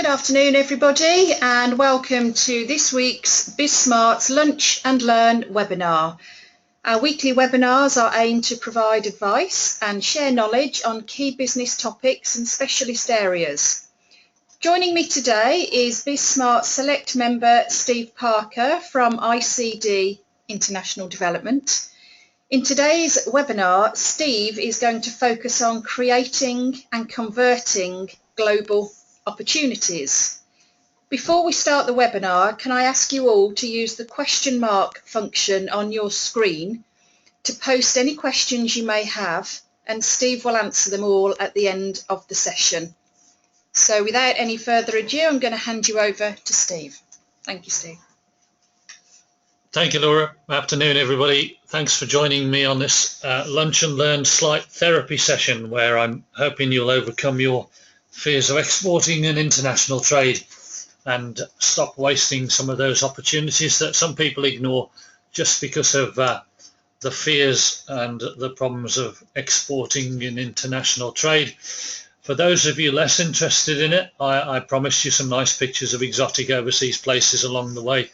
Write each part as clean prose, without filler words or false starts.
Good afternoon, everybody, and welcome to this week's BizSmart's Lunch and Learn webinar. Our weekly webinars are aimed to provide advice and share knowledge on key business topics and specialist areas. Joining me today is BizSmart Select member Steve Parker from ICD International Development. In today's webinar, Steve is going to focus on creating and converting global opportunities. Before we start the webinar, can I ask you all to use the question mark function on your screen to post any questions you may have, and Steve will answer them all at the end of the session. So without any further ado, I'm going to hand you over to Steve. Thank you, Steve. Thank you, Laura. Afternoon, everybody. Thanks for joining me on this Lunch and Learn slight therapy session, where I'm hoping you'll overcome your fears of exporting and international trade and stop wasting some of those opportunities that some people ignore just because of the fears and the problems of exporting and international trade. For those of you less interested in it, I promised you some nice pictures of exotic overseas places along the way,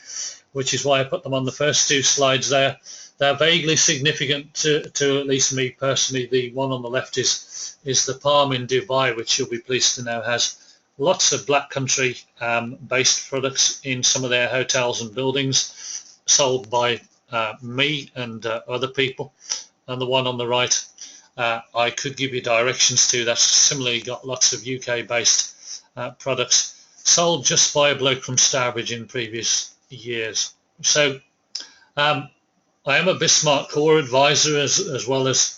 which is why I put them on the first two slides there. They're vaguely significant to at least me personally. The one on the left is the Palm in Dubai, which you'll be pleased to know has lots of black country based products in some of their hotels and buildings sold by me and other people. And the one on the right, I could give you directions to. That's similarly got lots of UK based products sold just by a bloke from Stourbridge in previous years. So I am a BizSmart core advisor as well as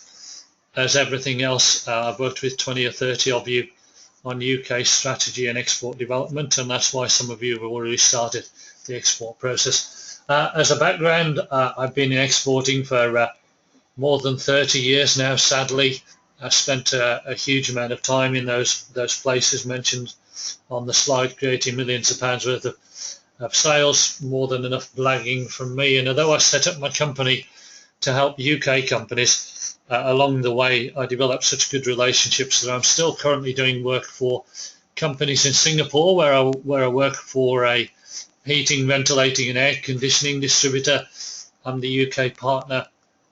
everything else. I've worked with 20 or 30 of you on UK strategy and export development, and that's why some of you have already started the export process. As a background, I've been exporting for more than 30 years now, sadly. I've spent a huge amount of time in those places mentioned on the slide, creating millions of pounds worth of sales, more than enough blagging from me. And although I set up my company to help UK companies, along the way I developed such good relationships that I'm still currently doing work for companies in Singapore, where I work for a heating, ventilating and air conditioning distributor. I'm the UK partner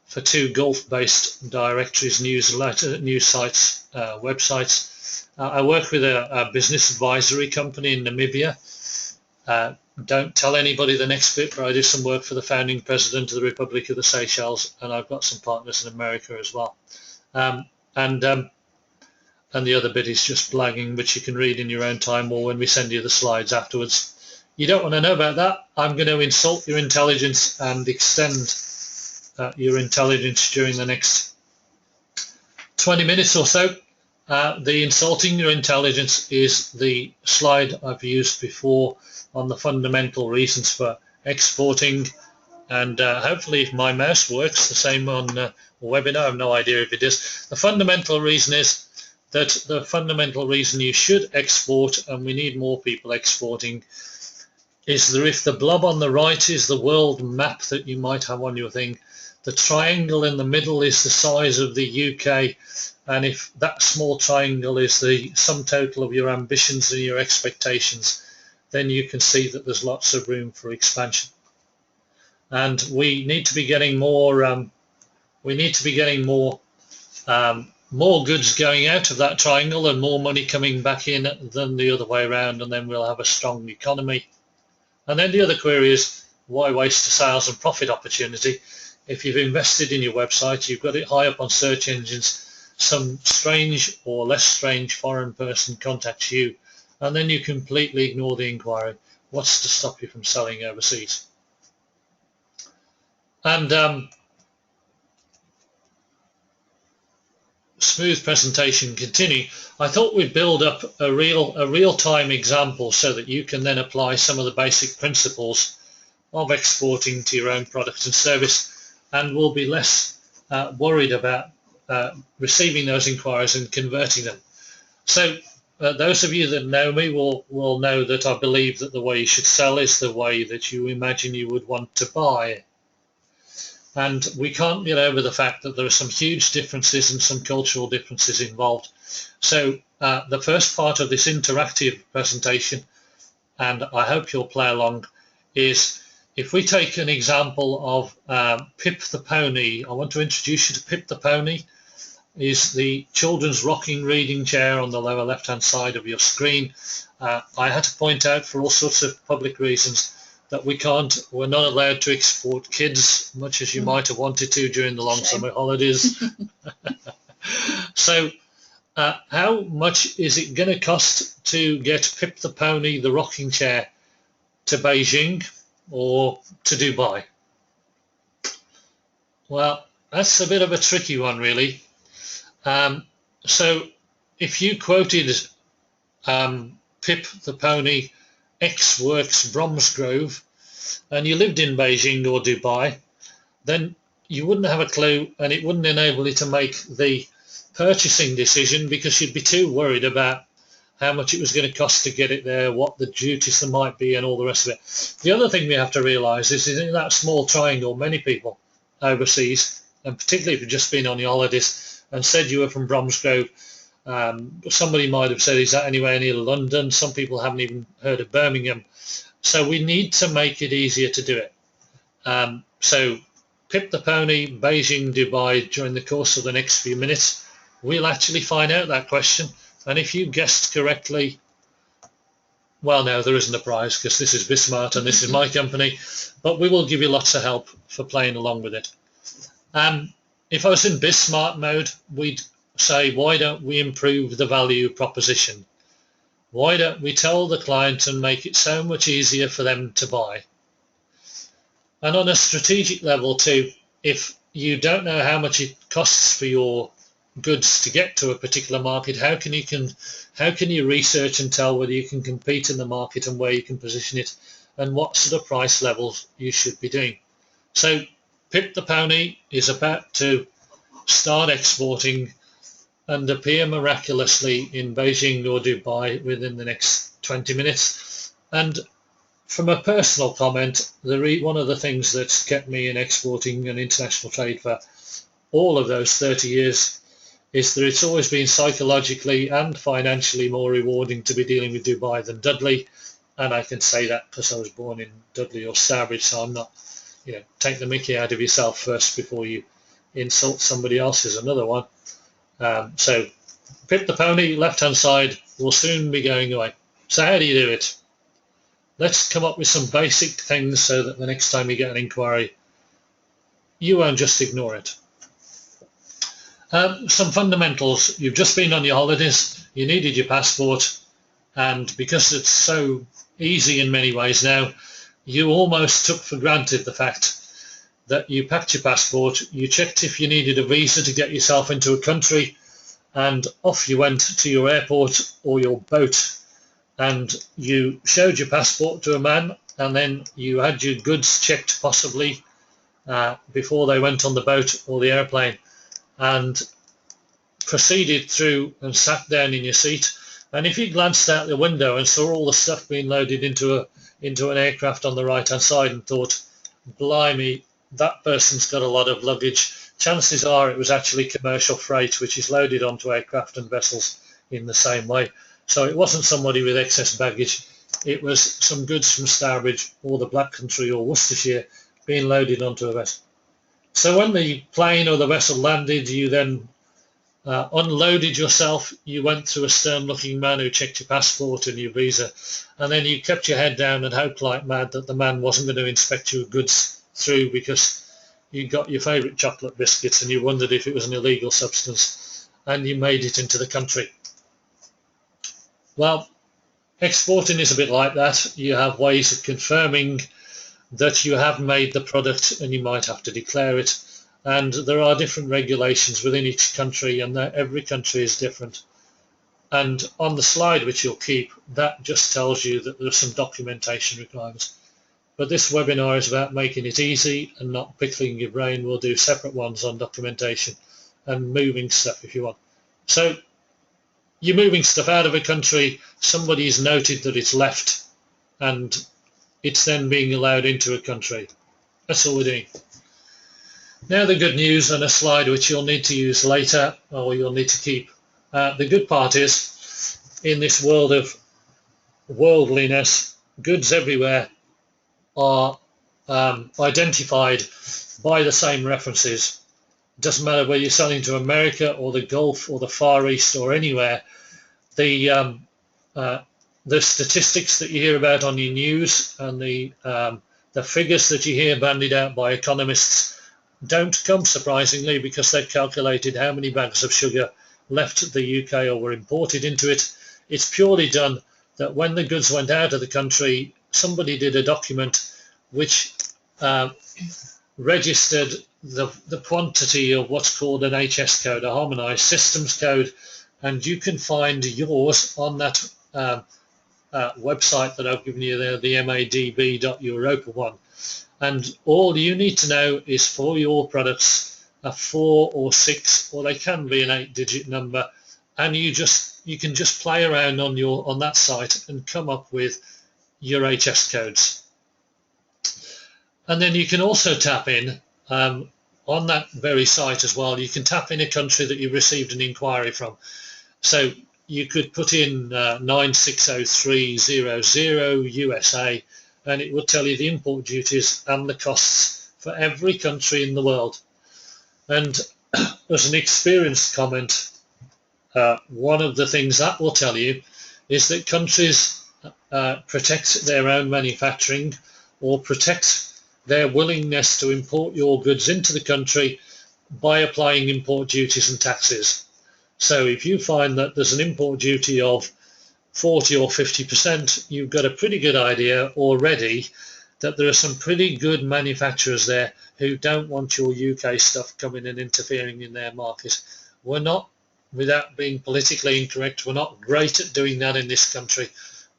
for two Gulf-based directories, news sites, websites. I work with a business advisory company in Namibia. Don't tell anybody the next bit, but I do some work for the founding president of the Republic of the Seychelles, and I've got some partners in America as well. And the other bit is just blagging, which you can read in your own time or when we send you the slides afterwards. You don't want to know about that. I'm going to insult your intelligence and extend your intelligence during the next 20 minutes or so. The insulting your intelligence is the slide I've used before on the fundamental reasons for exporting, and hopefully if my mouse works, the same on a webinar. I have no idea if it is. The fundamental reason is that the fundamental reason you should export, and we need more people exporting, is that if the blob on the right is the world map that you might have on your thing, the triangle in the middle is the size of the UK, and if that small triangle is the sum total of your ambitions and your expectations, then you can see that there's lots of room for expansion. And we need to be getting more more goods going out of that triangle and more money coming back in than the other way around, and then we'll have a strong economy. And then the other query is, why waste a sales and profit opportunity? If you've invested in your website, you've got it high up on search engines, some strange or less strange foreign person contacts you, and then you completely ignore the inquiry. What's to stop you from selling overseas? And smooth presentation continuing. I thought we'd build up a real-time example so that you can then apply some of the basic principles of exporting to your own product and service, and will be less worried about receiving those inquiries and converting them. So those of you that know me will know that I believe that the way you should sell is the way that you imagine you would want to buy. And we can't get over the fact that there are some huge differences and some cultural differences involved. So the first part of this interactive presentation, and I hope you'll play along, is if we take an example of Pip the Pony. I want to introduce you to Pip the Pony. Is the children's rocking reading chair on the lower left-hand side of your screen. I had to point out, for all sorts of public reasons, that we're not allowed to export kids, much as you might have wanted to during the long summer holidays. So how much is it going to cost to get Pip the Pony, the rocking chair, to Beijing or to Dubai? Well, that's a bit of a tricky one, really. So if you quoted Pip the Pony, ex-works Bromsgrove, and you lived in Beijing or Dubai, then you wouldn't have a clue, and it wouldn't enable you to make the purchasing decision, because you'd be too worried about how much it was going to cost to get it there, what the duties there might be, and all the rest of it. The other thing we have to realise is in that small triangle, many people overseas, and particularly if you've just been on your holidays and said you were from Bromsgrove, somebody might have said, is that anywhere near London? Some people haven't even heard of Birmingham. So we need to make it easier to do it. So Pip the Pony, Beijing, Dubai, during the course of the next few minutes, we'll actually find out that question. And if you guessed correctly, well, no, there isn't a prize, because this is BizSmart and this is my company, but we will give you lots of help for playing along with it. If I was in BizSmart mode, we'd say, why don't we improve the value proposition? Why don't we tell the client and make it so much easier for them to buy? And on a strategic level too, if you don't know how much it costs for your goods to get to a particular market, how can you research and tell whether you can compete in the market and where you can position it and what sort of price levels you should be doing? So Pip the Pony is about to start exporting and appear miraculously in Beijing or Dubai within the next 20 minutes. And from a personal comment, one of the things that's kept me in exporting and international trade for all of those 30 years is that it's always been psychologically and financially more rewarding to be dealing with Dubai than Dudley. And I can say that because I was born in Dudley or Stourbridge, so I'm not, take the mickey out of yourself first before you insult somebody else is another one. So Pip the Pony, left-hand side, will soon be going away. So how do you do it? Let's come up with some basic things so that the next time you get an inquiry, you won't just ignore it. Some fundamentals. You've just been on your holidays, you needed your passport, and because it's so easy in many ways now, you almost took for granted the fact that you packed your passport, you checked if you needed a visa to get yourself into a country, and off you went to your airport or your boat, and you showed your passport to a man, and then you had your goods checked possibly before they went on the boat or the airplane, and proceeded through and sat down in your seat. And if you glanced out the window and saw all the stuff being loaded into an aircraft on the right-hand side and thought, blimey, that person's got a lot of luggage, chances are it was actually commercial freight, which is loaded onto aircraft and vessels in the same way. So it wasn't somebody with excess baggage, it was some goods from Stourbridge or the Black Country or Worcestershire being loaded onto a vessel. So when the plane or the vessel landed, you then unloaded yourself, you went through a stern-looking man who checked your passport and your visa, and then you kept your head down and hoped like mad that the man wasn't going to inspect your goods through because you got your favourite chocolate biscuits and you wondered if it was an illegal substance, and you made it into the country. Well, exporting is a bit like that. You have ways of confirming that you have made the product, and you might have to declare it. And there are different regulations within each country, and every country is different. And on the slide, which you'll keep, that just tells you that there's some documentation requirements. But this webinar is about making it easy and not pickling your brain. We'll do separate ones on documentation and moving stuff if you want. So you're moving stuff out of a country, somebody's noted that it's left, and it's then being allowed into a country. That's all we're doing. Now the good news, and a slide which you'll need to use later, or you'll need to keep. The good part is, in this world of worldliness, goods everywhere are identified by the same references. It doesn't matter whether you're selling to America or the Gulf or the Far East or anywhere. The statistics that you hear about on your news and the figures that you hear bandied out by economists don't come surprisingly, because they've calculated how many bags of sugar left the UK or were imported into it. It's purely done that when the goods went out of the country, somebody did a document which registered the quantity of what's called an HS code, a harmonized systems code, and you can find yours on that website that I've given you there, the madb.europa one. And all you need to know is for your products a 4 or 6, or they can be an 8-digit number, and you can just play around on that site and come up with your HS codes. And then you can also tap in on that very site as well. You can tap in a country that you received an inquiry from. So you could put in 960300 USA, and it will tell you the import duties and the costs for every country in the world. And as an experienced comment, one of the things that will tell you is that countries protect their own manufacturing, or protect their willingness to import your goods into the country by applying import duties and taxes. So if you find that there's an import duty of 40 or 50%, you've got a pretty good idea already that there are some pretty good manufacturers there who don't want your UK stuff coming and interfering in their market. We're not, without being politically incorrect, we're not great at doing that in this country,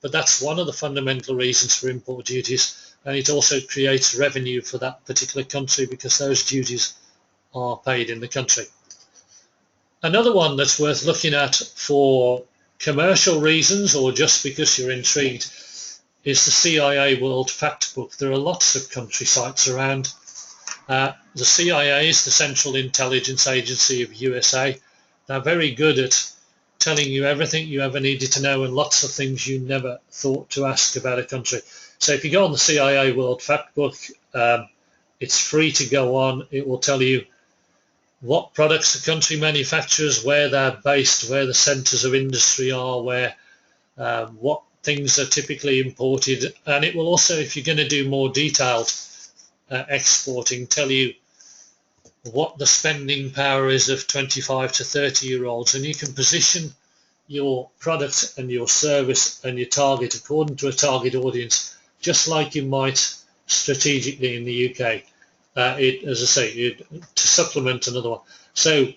but that's one of the fundamental reasons for import duties, and it also creates revenue for that particular country because those duties are paid in the country. Another one that's worth looking at for commercial reasons, or just because you're intrigued, is the Cia World Factbook. There are lots of country sites around. The CIA is the Central Intelligence Agency of USA. They're very good at telling you everything you ever needed to know and lots of things you never thought to ask about a country. So if you go on the CIA World Factbook, it's free to go on. It will tell you what products the country manufactures, where they're based, where the centres of industry are, where what things are typically imported, and it will also, if you're going to do more detailed exporting, tell you what the spending power is of 25 to 30-year-olds, and you can position your product and your service and your target according to a target audience, just like you might strategically in the UK. As I say, to supplement another one. So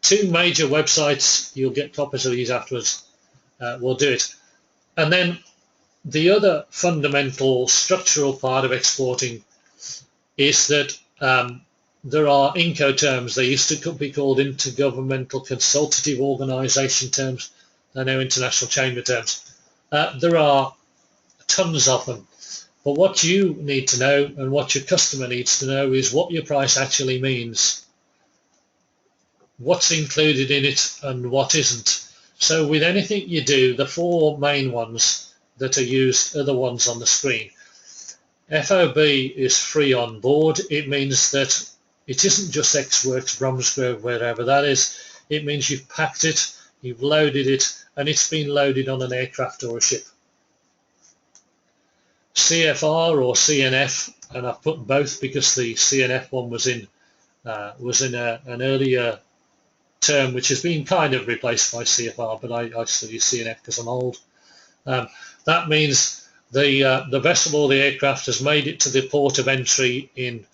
2 major websites, you'll get copies of these afterwards, will do it. And then the other fundamental structural part of exporting is that there are Incoterms. They used to be called Intergovernmental Consultative Organisation terms. They're now International Chamber terms. There are tons of them. But what you need to know and what your customer needs to know is what your price actually means. What's included in it and what isn't. So with anything you do, the 4 main ones that are used are the ones on the screen. FOB is free on board. It means that it isn't just X-Works, Bromsgrove, wherever that is. It means you've packed it, you've loaded it, and it's been loaded on an aircraft or a ship. CFR or CNF, and I've put both because the CNF one was in an earlier term which has been kind of replaced by CFR, but I still use CNF because I'm old. That means the vessel or the aircraft has made it to the port of entry in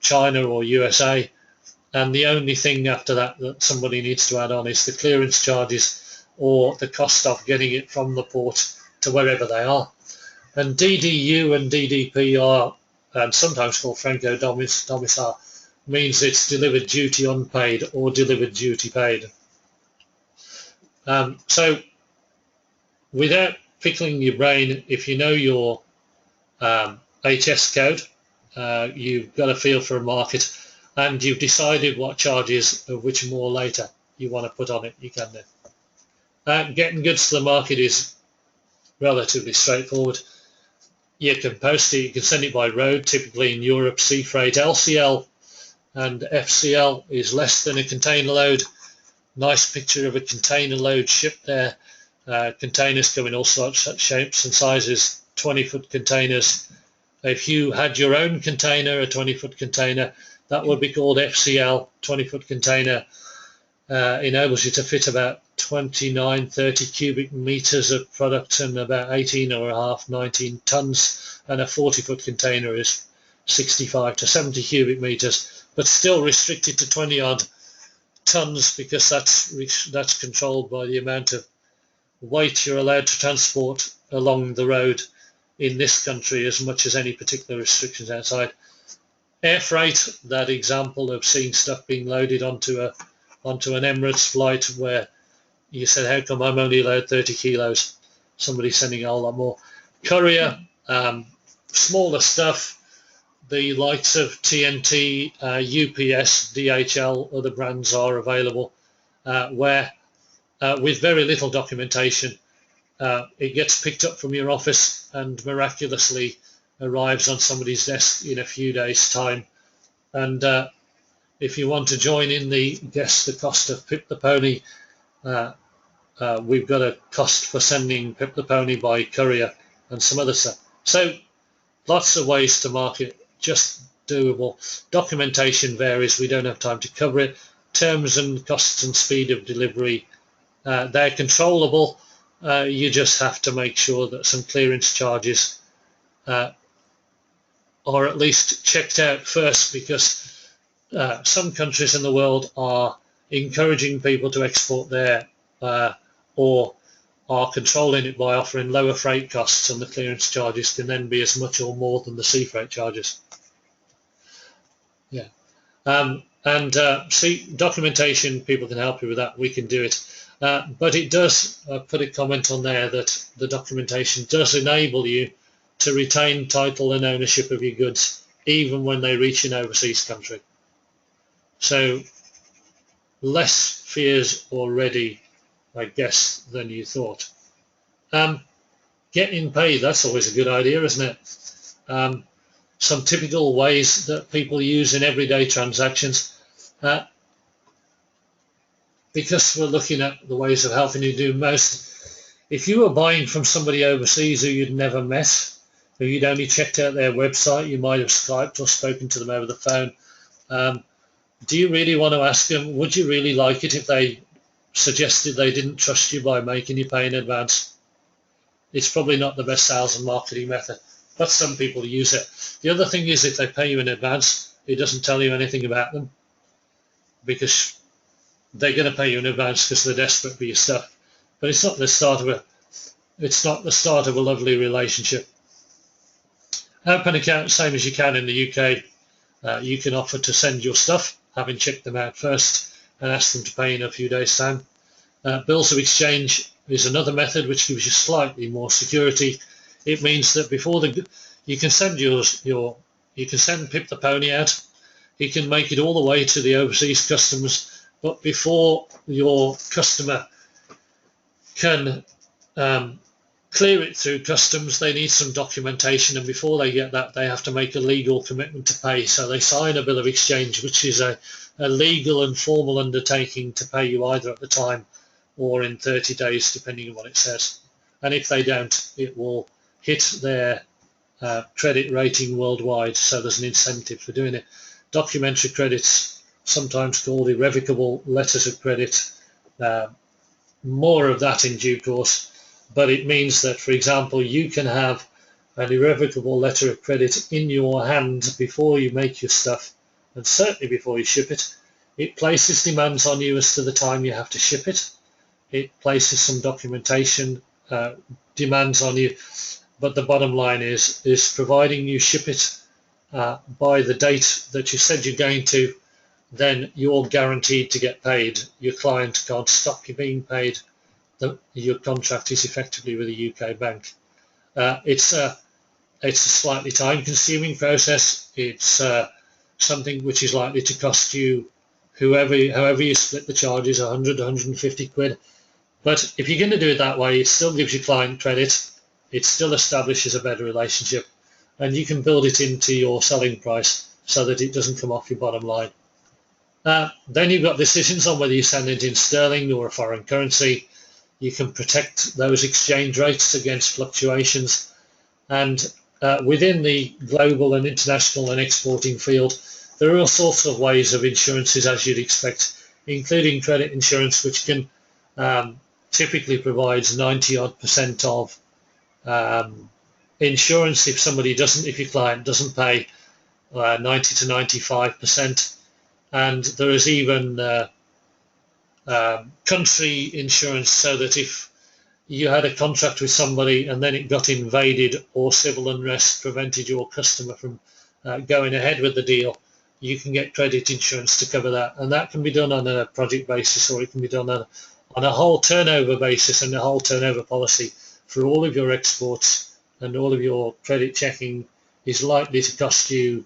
China or USA, and the only thing after that that somebody needs to add on is the clearance charges or the cost of getting it from the port to wherever they are. And DDU and DDP are, and sometimes called Franco Domicile, means it's delivered duty unpaid or delivered duty paid. So without pickling your brain, if you know your HS code, you've got a feel for a market. and you've decided what charges, of which more later, you want to put on it, you can do. Getting goods to the market is relatively straightforward. You can post it, you can send it by road, typically in Europe, sea freight. LCL and FCL is less than a container load. Nice picture of a container load shipped there. Containers come in all sorts of shapes and sizes, 20-foot containers. If you had your own container, a 20-foot container, that would be called FCL. 20-foot container enables you to fit about 29-30 cubic meters of product and about 19 tons, and a 40-foot container is 65 to 70 cubic meters, but still restricted to 20-odd tons, because that's controlled by the amount of weight you're allowed to transport along the road in this country, as much as any particular restrictions outside. Air freight, that example of seeing stuff being loaded onto an Emirates flight where you said, how come I'm only allowed 30 kilos? Somebody's sending a whole lot more. Courier, smaller stuff, the likes of TNT, UPS, DHL, other brands are available, where with very little documentation, it gets picked up from your office and miraculously arrives on somebody's desk in a few days' time. And if you want to join in guess the cost of Pip the Pony, we've got a cost for sending Pip the Pony by courier and some other stuff. So lots of ways to market, just doable. Documentation varies, we don't have time to cover it. Terms and costs and speed of delivery, they're controllable. You just have to make sure that some clearance charges are at least checked out first, because some countries in the world are encouraging people to export there, or are controlling it by offering lower freight costs, and the clearance charges can then be as much or more than the sea freight charges. Yeah. See, documentation, people can help you with that. We can do it. But it does put a comment on there that the documentation does enable you to retain title and ownership of your goods, even when they reach an overseas country. So less fears already, I guess, than you thought. Getting paid, that's always a good idea, isn't it? Some typical ways that people use in everyday transactions. Because we're looking at the ways of helping you do most, if you were buying from somebody overseas who you'd never met, who you'd only checked out their website, you might have Skyped or spoken to them over the phone, do you really want to ask them, would you really like it if they suggested they didn't trust you by making you pay in advance? It's probably not the best sales and marketing method, but some people use it. The other thing is, if they pay you in advance, it doesn't tell you anything about them, because they're going to pay you in advance because they're desperate for your stuff. But it's not the start of a lovely relationship. Open account, same as you can in the UK. You can offer to send your stuff, having checked them out first, and ask them to pay in a few days' time. Bills of exchange is another method which gives you slightly more security. It means that before you can send you can send Pip the Pony out. He can make it all the way to the overseas customs, but before your customer can clear it through customs, they need some documentation, and before they get that, they have to make a legal commitment to pay. So they sign a bill of exchange, which is a legal and formal undertaking to pay you either at the time or in 30 days, depending on what it says. And if they don't, it will hit their credit rating worldwide, so there's an incentive for doing it. Documentary credits, sometimes called irrevocable letters of credit, more of that in due course, but it means that, for example, you can have an irrevocable letter of credit in your hand before you make your stuff, and certainly before you ship it. It places demands on you as to the time you have to ship it. It places some documentation demands on you, but the bottom line is providing you ship it by the date that you said you're going to, then you're guaranteed to get paid. Your client can't stop you being paid. Your contract is effectively with a UK bank. It's a slightly time-consuming process. It's something which is likely to cost you, however you split the charges, 100, 150 quid. But if you're going to do it that way, it still gives your client credit, it still establishes a better relationship, and you can build it into your selling price so that it doesn't come off your bottom line. Then you've got decisions on whether you send it in sterling or a foreign currency. You can protect those exchange rates against fluctuations. And within the global and international and exporting field, there are all sorts of ways of insurances, as you'd expect, including credit insurance, which can typically provides 90% of insurance if your client doesn't pay 90 to 95%. And there is even country insurance, so that if you had a contract with somebody and then it got invaded or civil unrest prevented your customer from going ahead with the deal, you can get credit insurance to cover that. And that can be done on a project basis, or it can be done on a whole turnover basis and a whole turnover policy for all of your exports, and all of your credit checking is likely to cost you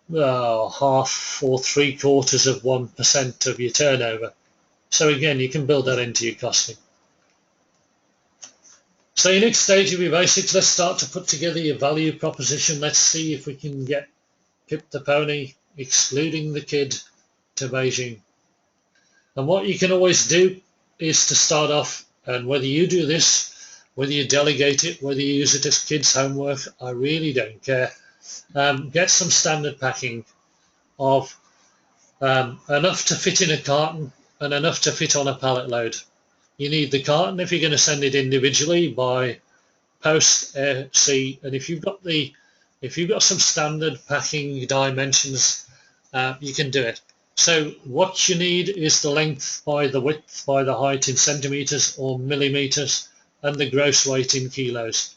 half or 0.75% of your turnover. So again, you can build that into your costing. So your next stage will be basics. Let's start to put together your value proposition. Let's see if we can get Pip the pony, excluding the kid, to Beijing. And what you can always do is to start off, and whether you do this, whether you delegate it, whether you use it as kids' homework, I really don't care. Get some standard packing of enough to fit in a carton and enough to fit on a pallet load. You need the carton if you're going to send it individually by post, air, sea, and if you've got some standard packing dimensions, you can do it. So what you need is the length by the width by the height in centimeters or millimeters, and the gross weight in kilos.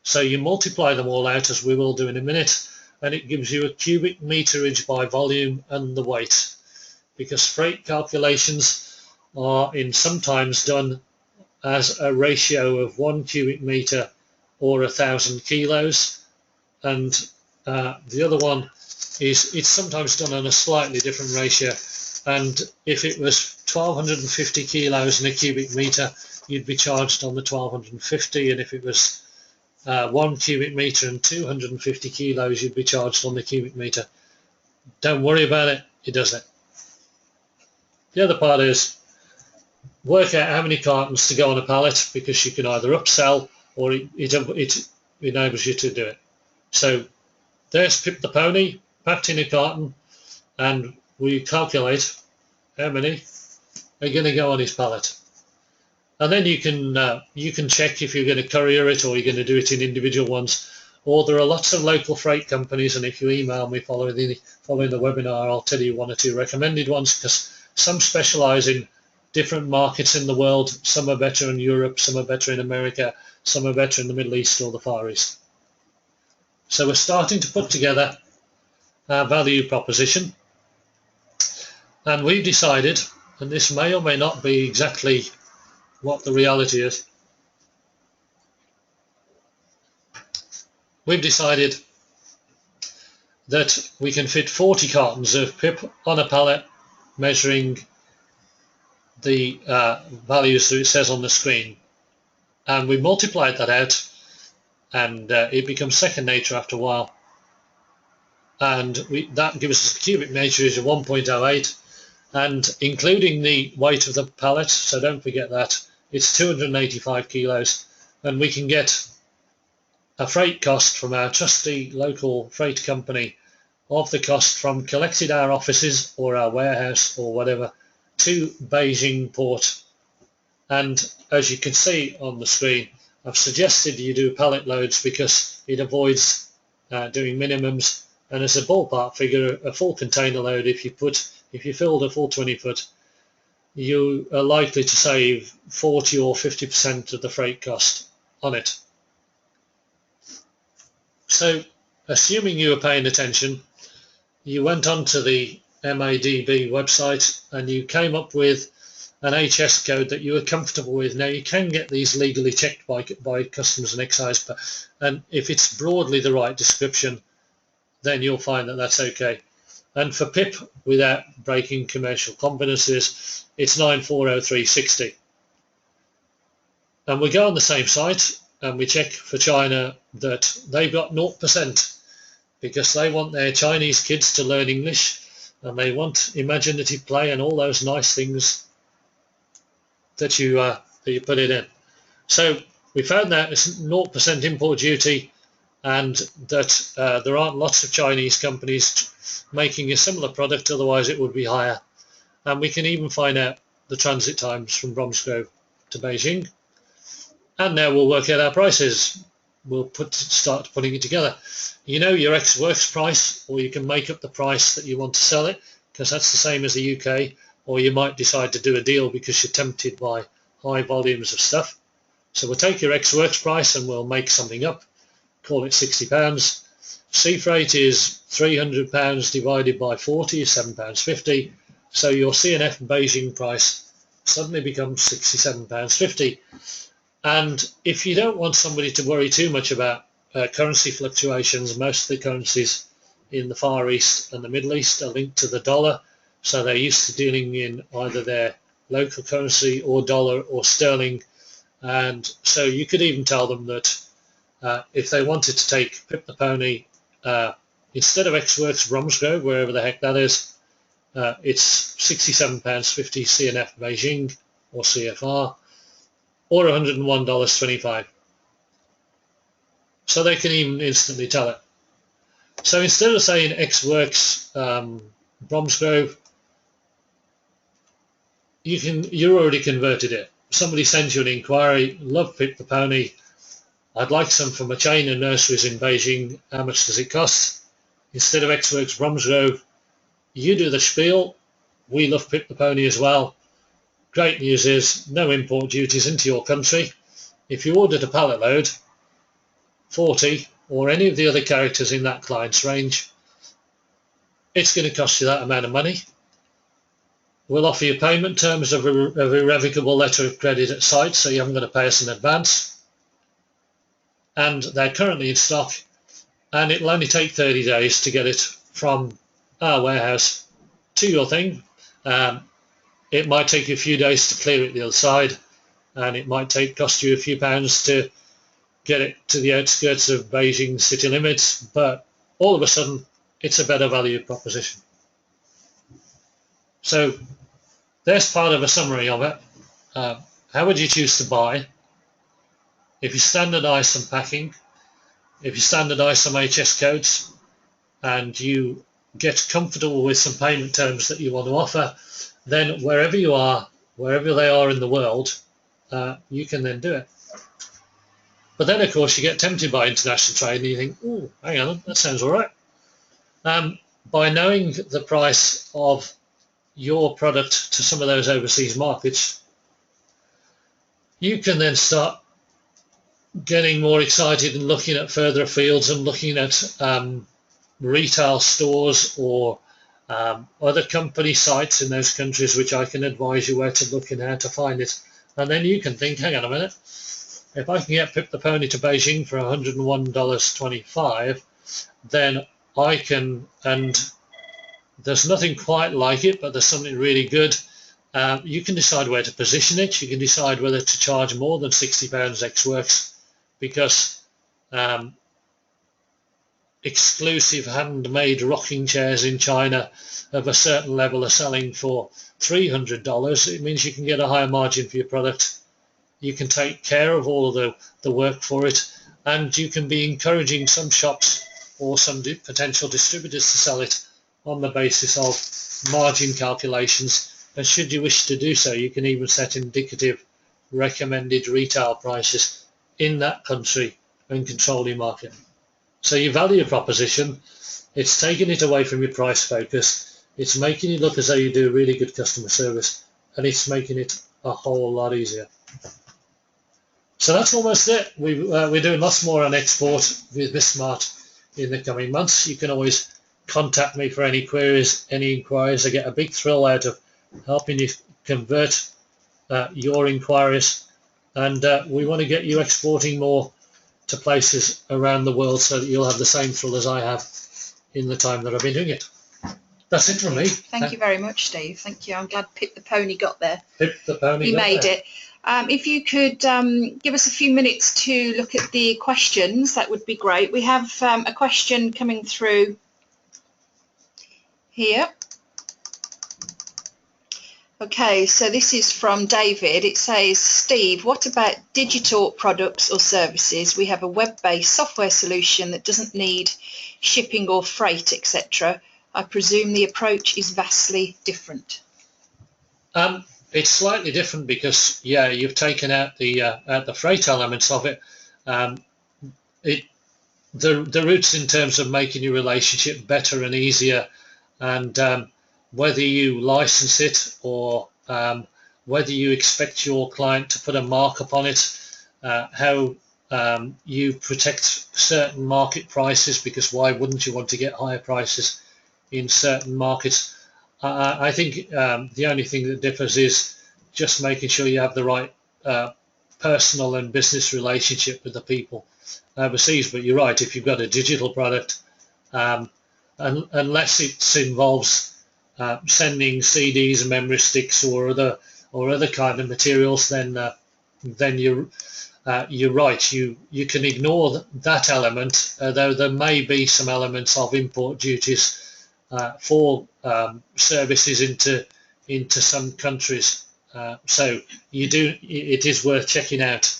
So you multiply them all out, as we will do in a minute, and it gives you a cubic meterage by volume and the weight, because freight calculations are sometimes done as a ratio of 1 cubic meter or 1,000 kilos, and the other one is it's sometimes done on a slightly different ratio. And if it was 1,250 kilos in a cubic meter, you'd be charged on the 1,250, and if it was 1 cubic meter and 250 kilos, you'd be charged on the cubic meter. Don't worry about it, it does it. The other part is work out how many cartons to go on a pallet, because you can either upsell or it enables you to do it. So there's Pip the pony packed in a carton, and we calculate how many are going to go on his pallet. And then you can check if you're going to courier it or you're going to do it in individual ones. Or there are lots of local freight companies, and if you email me following the webinar, I'll tell you 1 or 2 recommended ones, because some specialize in different markets in the world. Some are better in Europe, some are better in America, some are better in the Middle East or the Far East. So we're starting to put together our value proposition, and we've decided, and this may or may not be exactly what the reality is, we've decided that we can fit 40 cartons of Pip on a pallet, measuring the values that it says on the screen, and we multiplied that out, and it becomes second nature after a while, and that gives us a cubic meterage of 1.08, and including the weight of the pallet, so don't forget that, it's 285 kilos, and we can get a freight cost from our trusty local freight company of the cost from collected our offices or our warehouse or whatever to Beijing port. And as you can see on the screen, I've suggested you do pallet loads because it avoids doing minimums, and as a ballpark figure, a full container load, if you filled a full 20 foot, you are likely to save 40 or 50% of the freight cost on it. So assuming you were paying attention, you went onto the MADB website and you came up with an HS code that you were comfortable with. Now you can get these legally checked by customs and excise, and if it's broadly the right description, then you'll find that that's okay. And for PIP, without breaking commercial confidences, it's 940360. And we go on the same site and we check for China that they've got 0% because they want their Chinese kids to learn English and they want imaginative play and all those nice things that you put it in. So we found that it's 0% import duty and that there aren't lots of Chinese companies making a similar product, otherwise it would be higher. And we can even find out the transit times from Bromsgrove to Beijing. And now we'll work out our prices. We'll start putting it together. You know your ex-works price, or you can make up the price that you want to sell it, because that's the same as the UK, or you might decide to do a deal because you're tempted by high volumes of stuff. So we'll take your ex-works price and we'll make something up, call it £60. Sea freight is £300 divided by 40 is £7.50. So your C&F Beijing price suddenly becomes £67.50. And if you don't want somebody to worry too much about currency fluctuations, most of the currencies in the Far East and the Middle East are linked to the dollar. So they're used to dealing in either their local currency or dollar or sterling. And so you could even tell them that if they wanted to take Pip the Pony, instead of Ex-Works Bromsgrove, wherever the heck that is, it's £67.50 C&F Beijing or CFR, or $101.25. So they can even instantly tell it. So instead of saying Ex-Works Bromsgrove, you're already converted it. Somebody sends you an inquiry, love Pip the Pony, I'd like some from a chain of nurseries in Beijing, how much does it cost? Instead of Ex-Works Bromsgrove, you do the spiel, we love Pip the Pony as well. Great news is no import duties into your country. If you ordered a pallet load, 40 or any of the other characters in that client's range, it's going to cost you that amount of money. We'll offer you payment terms of irrevocable letter of credit at site, so you haven't got to pay us in advance. And they're currently in stock, and it'll only take 30 days to get it from our warehouse to your thing. It might take you a few days to clear it the other side, and it might cost you a few pounds to get it to the outskirts of Beijing city limits, but all of a sudden it's a better value proposition. So there's part of a summary of it. How would you choose to buy? If you standardize some packing, if you standardize some HS codes, and you get comfortable with some payment terms that you want to offer, then wherever you are, wherever they are in the world, you can then do it. But then, of course, you get tempted by international trade and you think, oh, hang on, that sounds all right. By knowing the price of your product to some of those overseas markets, you can then start getting more excited and looking at further fields and looking at retail stores or other company sites in those countries, which I can advise you where to look and how to find it. And then you can think, hang on a minute, if I can get Pip the Pony to Beijing for $101.25, then I can, and there's nothing quite like it, but there's something really good. You can decide where to position it. You can decide whether to charge more than £60 ex-works, because exclusive handmade rocking chairs in China of a certain level are selling for $300. It means you can get a higher margin for your product. You can take care of all of the work for it, and you can be encouraging some shops or some potential distributors to sell it on the basis of margin calculations. And should you wish to do so, you can even set indicative recommended retail prices in that country and control your market. So your value proposition, it's taking it away from your price focus, it's making it look as though you do really good customer service, and it's making it a whole lot easier. So that's almost it. We're doing lots more on export with BizSmart in the coming months. You can always contact me for any queries, any inquiries. I get a big thrill out of helping you convert your inquiries, and we want to get you exporting more to places around the world so that you'll have the same thrill as I have in the time that I've been doing it. That's it from me. Thank you very much, Steve. Thank you. I'm glad Pip the Pony got there. Pip the Pony He got made there. it. If you could give us a few minutes to look at the questions, that would be great. We have a question coming through here. Okay, so this is from David. It says, Steve, what about digital products or services? We have a web-based software solution that doesn't need shipping or freight, etc. I presume the approach is vastly different. It's slightly different because, yeah, you've taken out the freight elements of it. The routes in terms of making your relationship better and easier, and whether you license it or whether you expect your client to put a markup on it, how you protect certain market prices, because why wouldn't you want to get higher prices in certain markets? I think the only thing that differs is just making sure you have the right personal and business relationship with the people overseas. But you're right, if you've got a digital product, unless it involves sending CDs and memory sticks or other kind of materials, then you're right. You can ignore that element, though there may be some elements of import duties for services into some countries. So it is worth checking out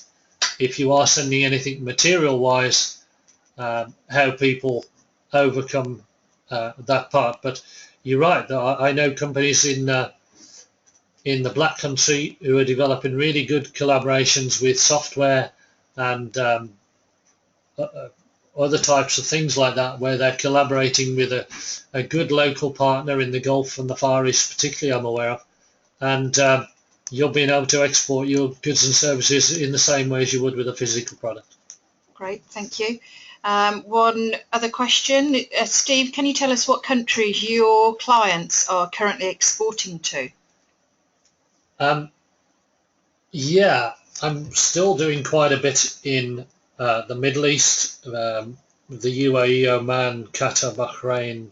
if you are sending anything material-wise, how people overcome that part. But you're right. I know companies in the Black Country who are developing really good collaborations with software and other types of things like that, where they're collaborating with a good local partner in the Gulf and the Far East, particularly, I'm aware of, and you're being able to export your goods and services in the same way as you would with a physical product. Great, thank you. One other question. Steve, can you tell us what countries your clients are currently exporting to? Yeah, I'm still doing quite a bit in the Middle East, the UAE, Oman, Qatar, Bahrain,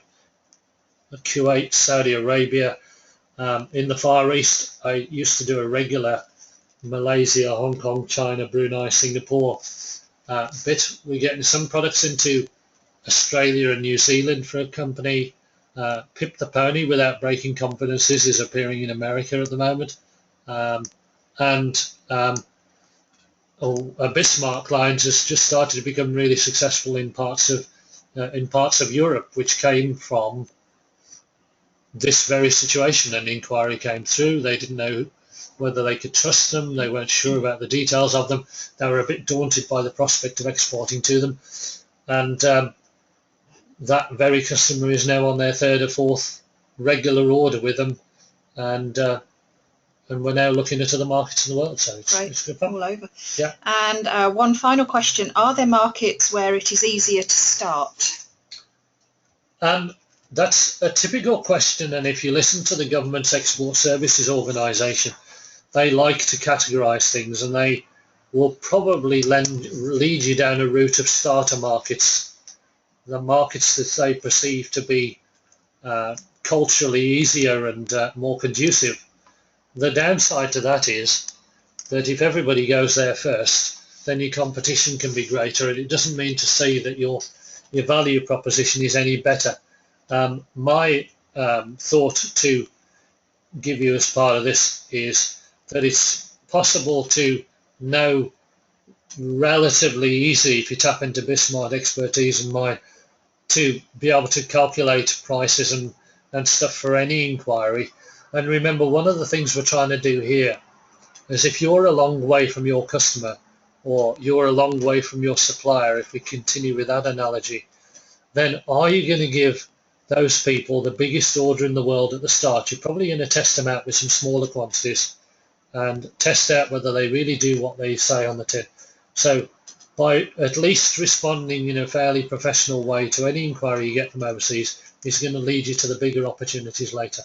Kuwait, Saudi Arabia. In the Far East, I used to do a regular Malaysia, Hong Kong, China, Brunei, Singapore bit. We're getting some products into Australia and New Zealand for a company. Pip the Pony, without breaking confidences, is appearing in America at the moment. A BizSmart client has just started to become really successful in parts of Europe, which came from this very situation. An inquiry came through. They didn't know whether they could trust them. They weren't sure about the details of them. They were a bit daunted by the prospect of exporting to them. And that very customer is now on their third or fourth regular order with them. And we're now looking at other markets in the world. So it's good fun. All over. Yeah. And one final question. Are there markets where it is easier to start? That's a typical question, and if you listen to the government's export services organisation, they like to categorise things, and they will probably lead you down a route of starter markets, the markets that they perceive to be culturally easier and more conducive. The downside to that is that if everybody goes there first, then your competition can be greater, and it doesn't mean to say that your value proposition is any better. My thought to give you as part of this is that it's possible to know relatively easy, if you tap into BizSmart expertise and mine, to be able to calculate prices and stuff for any inquiry. And remember, one of the things we're trying to do here is, if you're a long way from your customer, or you're a long way from your supplier, if we continue with that analogy, then are you going to give those people the biggest order in the world at the start? You're probably going to test them out with some smaller quantities and test out whether they really do what they say on the tin. So by at least responding in a fairly professional way to any inquiry you get from overseas is going to lead you to the bigger opportunities later.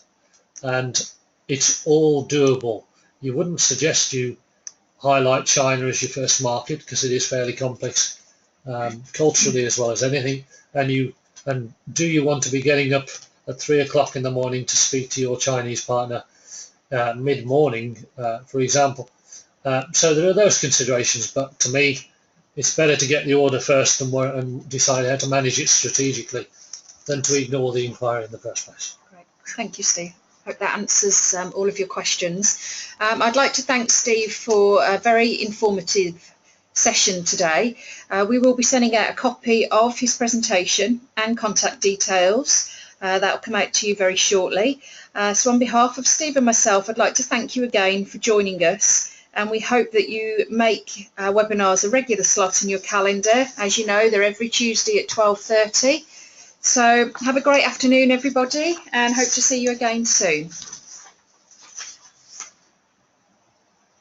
And it's all doable. You wouldn't suggest you highlight China as your first market, because it is fairly complex culturally as well as anything, and you And do you want to be getting up at 3 o'clock in the morning to speak to your Chinese partner mid-morning, for example? So there are those considerations, but to me, it's better to get the order first and decide how to manage it strategically than to ignore the inquiry in the first place. Great. Thank you, Steve. Hope that answers all of your questions. I'd like to thank Steve for a very informative session today. We will be sending out a copy of his presentation and contact details. That will come out to you very shortly. So on behalf of Steve and myself, I'd like to thank you again for joining us, and we hope that you make our webinars a regular slot in your calendar. As you know, they're every Tuesday at 12:30. So have a great afternoon, everybody, and hope to see you again soon.